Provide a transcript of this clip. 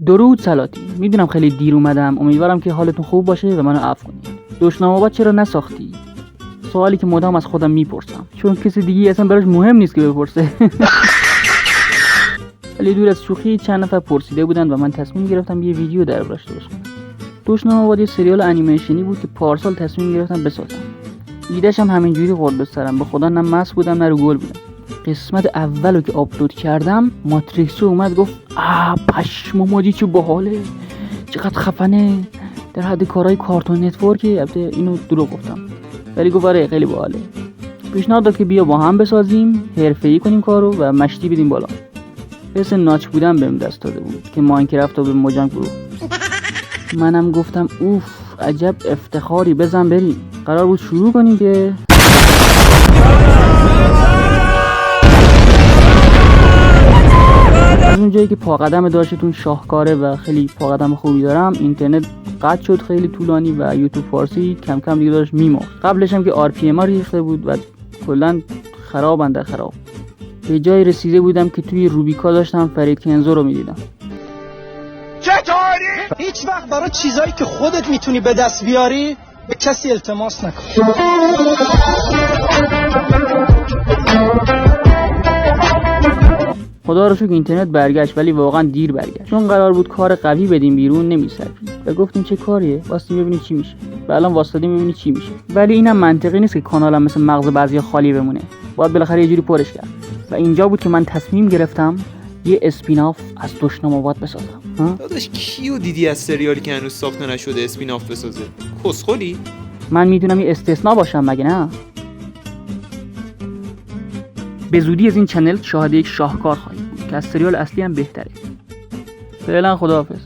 درود سلاطین. میدونم خیلی دیر اومدم، امیدوارم که حالتون خوب باشه و منو عفو کنید. دشنام‌آباد چرا نساختی؟ سوالی که مدام از خودم میپرسم، چون کسی دیگه اصلا براش مهم نیست که بپرسه. ولی دور از شوخی چند نفر پرسیده بودن و من تصمیم گرفتم یه ویدیو دربارش درست کنم. دشنام‌آباد یه سریال انیمیشنی بود که پارسال تصمیم گرفتم بسازم. ایده‌ش هم همینجوری خورد به سرم، به خدا نه مست بودم نه رو گل بودم. قسمت اولو که آپلود کردم ماتریکسو اومد گفت پشمو ماجی چه باحاله، چقدر خفنه، در حد کارهای کارتون نتورکه. البته اینو دروغ گفتم، ولی گفت آره خیلی باحاله. پیشنهاد داد که بیا با هم بسازیم، حرفه‌ای کنیم کارو و مشتی بدیم بالا. حس ناچ بودم بهم دست داده بود که ماینکرافت رو به مجانگ برو. منم گفتم اوف عجب افتخاری، بزن بریم. قرار بود شروع کنیم که از اون جایی که پا قدم داشتتون شاهکاره و خیلی پا قدم خوبی دارم، اینترنت قطع شد خیلی طولانی و یوتیوب فارسی کم کم دیگه داشت میمرد. قبلش هم که RPM ریخته بود و کلا خرابن در خراب. به جای رسیده بودم که توی روبیکا داشتم فرید کنزو رو میدیدم. چطوری؟ هیچ وقت برای چیزایی که خودت میتونی به دست بیاری به کسی التماس نکن. خدا رو شکر اینترنت برگشت، ولی واقعا دیر برگشت، چون قرار بود کار قوی بدیم بیرون نمی‌سرپید و گفتیم چه کاریه، واسطیم ببینیم چی میشه. و الان واسطیم ببینیم چی میشه. ولی اینم منطقی نیست که کانالم مثل مغز بعضیا خالی بمونه، باید بالاخره یه جوری پرش کرد. و اینجا بود که من تصمیم گرفتم یه اسپیناف از دشنام‌آباد بسازم. داداش کیو دیدی از سریالی که هنوز ساخته نشده اسپیناف بسازه؟ کسخلی؟ من میدونم یه استثناء باشم مگه نه؟ به زودی از این چنل شاهد یک شاهکار خواهید بود که از سریال اصلی هم بهتره. فعلا خداحافظ.